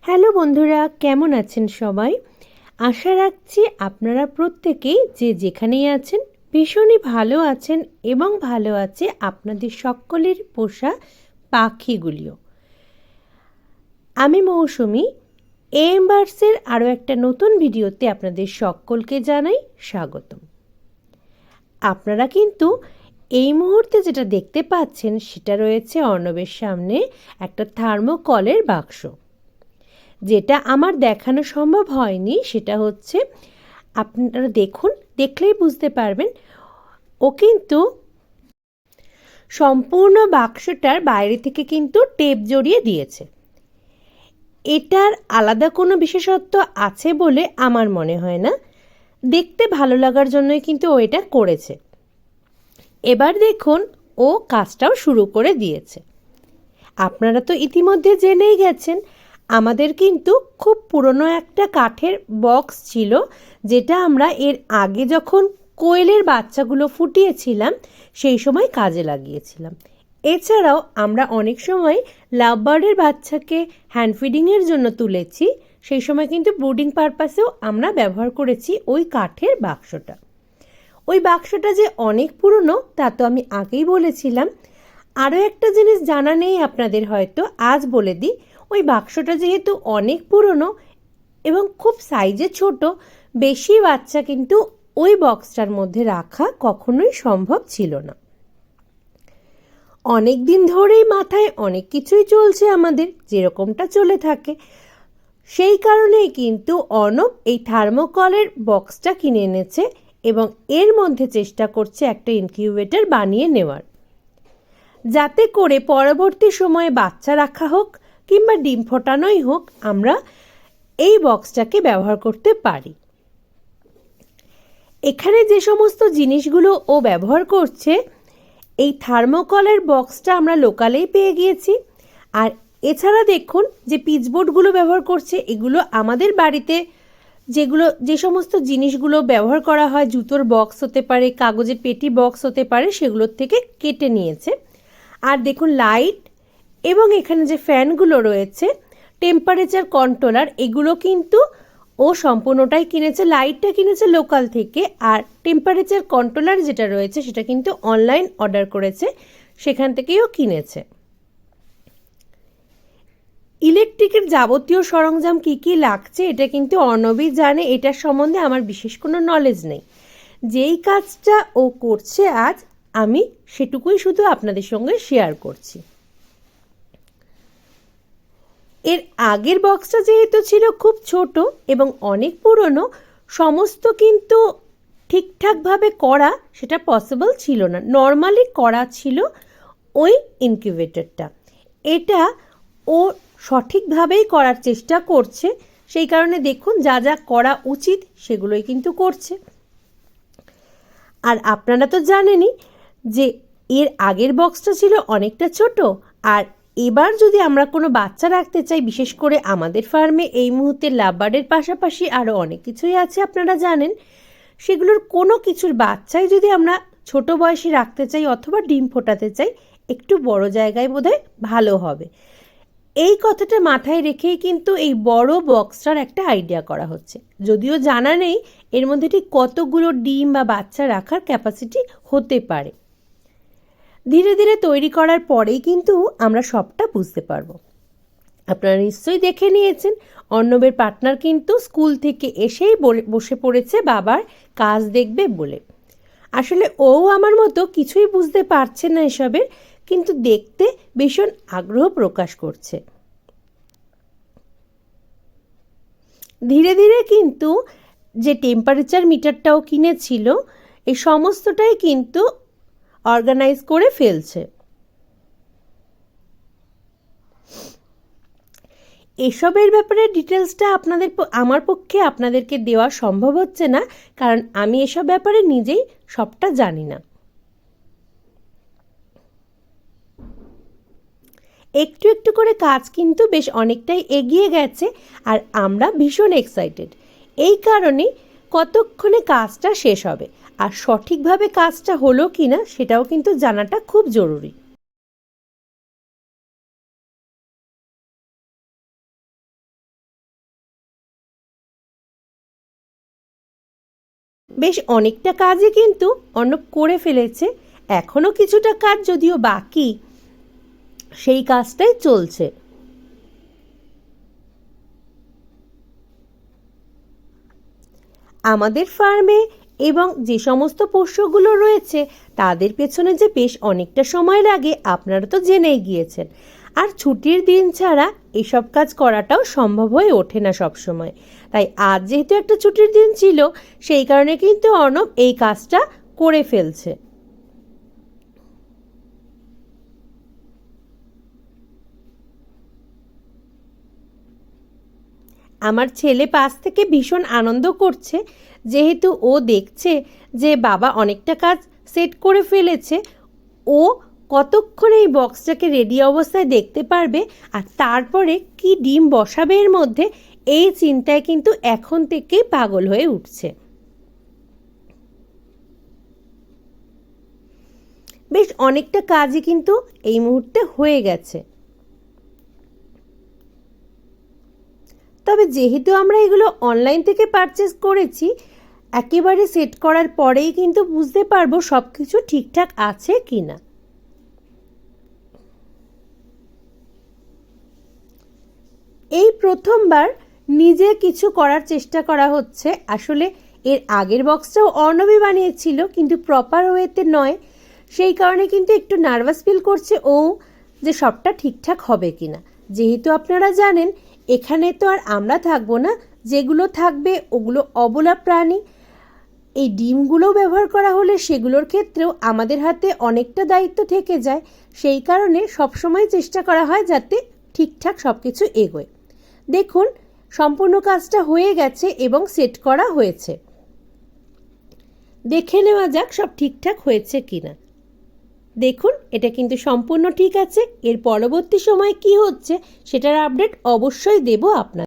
Hello বন্ধুরা, কেমন আছেন সবাই? আশা রাখছি আপনারা প্রত্যেকেই যে যেখানেই আছেন ভীষণই ভালো আছেন এবং ভালো আছে আপনাদের সকলের পোষা পাখিগুলিও। আমি মৌসুমি, এমবার্সের আরও একটা নতুন ভিডিওতে আপনাদের সকলকে জানাই স্বাগতম। আপনারা কিন্তু এই মুহূর্তে যেটা দেখতে পাচ্ছেন সেটা রয়েছে অর্ণবের সামনে একটা থার্মোকলের বাক্স। যেটা আমার দেখানো সম্ভব হয়নি সেটা হচ্ছে, আপনারা দেখুন, দেখলেই বুঝতে পারবেন, ও কিন্তু সম্পূর্ণ বাক্সটার বাইরে থেকে কিন্তু টেপ জড়িয়ে দিয়েছে। এটার আলাদা কোনো বিশেষত্ব আছে বলে আমার মনে হয় না, দেখতে ভালো লাগার জন্যই কিন্তু ও এটা করেছে। এবার দেখুন, ও কাজটাও শুরু করে দিয়েছে। আপনারা তো ইতিমধ্যে জেনেই গেছেন, আমাদের কিন্তু খুব পুরনো একটা কাঠের বক্স ছিল, যেটা আমরা এর আগে যখন কোয়েলের বাচ্চাগুলো ফুটিয়েছিলাম সেই সময় কাজে লাগিয়েছিলাম। এছাড়াও আমরা অনেক সময় লাভবার্ডের বাচ্চাকে হ্যান্ড ফিডিংয়ের জন্য তুলেছি, সেই সময় কিন্তু ব্রুডিং পারপাসেও আমরা ব্যবহার করেছি ওই কাঠের বাক্সটা। ওই বাক্সটা যে অনেক পুরনো তা তো আমি আগেই বলেছিলাম। আরও একটা জিনিস জানা নেই আপনাদের, হয়তো আজ বলে দিই। ওই বাক্সটা যেহেতু অনেক পুরনো এবং খুব সাইজে ছোট, বেশি বাচ্চা কিন্তু ওই বক্সটার মধ্যে রাখা কখনোই সম্ভব ছিল না। অনেক দিন ধরেই মাথায় অনেক কিছুই চলছে আমাদের, যেরকমটা চলে থাকে। সেই কারণেই কিন্তু অর্ণব এই থার্মোকলের বক্সটা কিনে এনেছে এবং এর মধ্যে চেষ্টা করছে একটা ইনকিউবেটর বানিয়ে নেওয়ার, যাতে করে পরবর্তী সময়ে বাচ্চা রাখা হোক কিংবা ডিম ফোটানোই হোক, আমরা এই বক্সটাকে ব্যবহার করতে পারি। এখানে যে সমস্ত জিনিসগুলো ও ব্যবহার করছে, এই থার্মোকলের বক্সটা আমরা লোকালেই পেয়ে গিয়েছি। আর এছাড়া দেখুন যে পিচবোর্ডগুলো ব্যবহার করছে, এগুলো আমাদের বাড়িতে যে সমস্ত জিনিসগুলো ব্যবহার করা হয়, জুতোর বক্স হতে পারে, কাগজের পেটি বক্স হতে পারে, সেগুলোর থেকে কেটে নিয়েছে। আর দেখুন লাইট এবং এখানে যে ফ্যানগুলো রয়েছে, টেম্পারেচার কন্ট্রোলার, এগুলো কিন্তু ও সম্পূর্ণটাই কিনেছে। লাইটটা কিনেছে লোকাল থেকে, আর টেম্পারেচার কন্ট্রোলার যেটা রয়েছে সেটা কিন্তু অনলাইন অর্ডার করেছে, সেখান থেকেও কিনেছে। ইলেকট্রিকের যাবতীয় সরঞ্জাম কি কি লাগছে এটা কিন্তু অর্ণবই জানে, এটার সম্বন্ধে আমার বিশেষ কোনো নলেজ নেই। যেই কাজটা ও করছে আজ, আমি সেটুকুই শুধু আপনাদের সঙ্গে শেয়ার করছি। এর আগের বক্সটা যেহেতু ছিল খুব ছোট এবং অনেক পুরনো, সমস্ত কিন্তু ঠিকঠাকভাবে করা সেটা পসিবল ছিল না। নর্মালি করা ছিল ওই ইনকিউবেটরটা, এটা ও সঠিকভাবেই করার চেষ্টা করছে। সেই কারণে দেখুন যা যা করা উচিত সেগুলোই কিন্তু করছে। আর আপনারা তো জানেনই যে এর আগের বক্সটা ছিল অনেকটা ছোট, আর এবার যদি আমরা কোনো বাচ্চা রাখতে চাই, বিশেষ করে আমাদের ফার্মে এই মুহূর্তে লাভবার্ডের পাশাপাশি আরও অনেক কিছুই আছে আপনারা জানেন, সেগুলোর কোনো কিছুর বাচ্চাই যদি আমরা ছোট বয়সে রাখতে চাই অথবা ডিম ফোটাতে চাই, একটু বড় জায়গায় বোধহয় ভালো হবে। এই কথাটা মাথায় রেখেই কিন্তু এই বড় বক্সটার একটা আইডিয়া করা হচ্ছে, যদিও জানা নেই এর মধ্যে ঠিক কতগুলো ডিম বা বাচ্চা রাখার ক্যাপাসিটি হতে পারে। ধীরে ধীরে তৈরি করার পরেই কিন্তু আমরা সবটা বুঝতে পারবো। আপনারা নিশ্চয়ই দেখে নিয়েছেন, অর্ণবের পার্টনার কিন্তু স্কুল থেকে এসেই বসে পড়েছে বাবার কাজ দেখবে বলে। আসলে ও আমার মতো কিছুই বুঝতে পারছে না এসবের, কিন্তু দেখতে ভীষণ আগ্রহ প্রকাশ করছে। ধীরে ধীরে কিন্তু যে টেম্পারেচার মিটারটাও কিনেছিল, এই সমস্তটাই কিন্তু অর্গানাইজ করে ফেলছে। এসবের ব্যাপারে ডিটেলসটা আমার পক্ষে আপনাদেরকে দেওয়া সম্ভব হচ্ছে না, কারণ আমি এসব ব্যাপারে নিজেই সবটা জানি না। একটু একটু করে কাজ কিন্তু বেশ অনেকটাই এগিয়ে গেছে, আর আমরা ভীষণ এক্সাইটেড। এই কারণেই কতক্ষণে কাজটা শেষ হবে আর সঠিকভাবে কাজটা হলো কিনা সেটাও কিন্তু জানাটা খুব জরুরি। বেশ অনেকটা কাজই কিন্তু অর্ণব করে ফেলেছে, এখনও কিছুটা কাজ যদিও বাকি, সেই কাজটাই চলছে। আমাদের ফার্মে এবং যে সমস্ত পোষ্যগুলো রয়েছে তাদের পেছনে যে বেশ অনেকটা সময় লাগে আপনারা তো জেনেই গিয়েছেন। আর ছুটির দিন ছাড়া এসব কাজ করাটাও সম্ভব হয়ে ওঠে না সব সময়। তাই আজ যেহেতু একটা ছুটির দিন ছিল, সেই কারণে কিন্তু অর্ণব এই কাজটা করে ফেলছে। আমার ছেলে পাশ থেকে ভীষণ আনন্দ করছে, যেহেতু ও দেখছে যে বাবা অনেকটা কাজ সেট করে ফেলেছে। ও কতক্ষণ এই বক্সটাকে রেডি অবস্থায় দেখতে পারবে আর তারপরে কি ডিম বসাবে এর মধ্যে, এই চিন্তায় কিন্তু এখন থেকেই পাগল হয়ে উঠছে। বেশ অনেকটা কাজই কিন্তু এই মুহূর্তে হয়ে গেছে। তবে যেহেতু আমরা এগুলো অনলাইন থেকে পারচেস করেছি, একেবারে সেট করার পরেই কিন্তু বুঝতে পারবো সব কিছু ঠিকঠাক আছে কি না। এই প্রথমবার নিজে কিছু করার চেষ্টা করা হচ্ছে। আসলে এর আগের বক্সটাও অর্ণবই বানিয়েছিল, কিন্তু প্রপার ওয়েতে নয়। সেই কারণে কিন্তু একটু নার্ভাস ফিল করছে ও, যে সবটা ঠিকঠাক হবে কিনা। যেহেতু আপনারা জানেন এখানে তো আর আমরা থাকবো না, যেগুলো থাকবে ওগুলো অবলা প্রাণী। এই ডিমগুলো ব্যবহার করা হলে সেগুলোর ক্ষেত্রেও আমাদের হাতে অনেকটা দায়িত্ব থেকে যায়। সেই কারণে সবসময় চেষ্টা করা হয় যাতে ঠিকঠাক সব কিছু এগোয়। দেখুন সম্পূর্ণ কাজটা হয়ে গেছে এবং সেট করা হয়েছে। দেখে নেওয়া যাক সব ঠিকঠাক হয়েছে কিনা। দেখুন এটা কিন্তু সম্পূর্ণ ঠিক আছে। এর পরবর্তী সময় কি হচ্ছে সেটার আপডেট অবশ্যই দেব আপনার।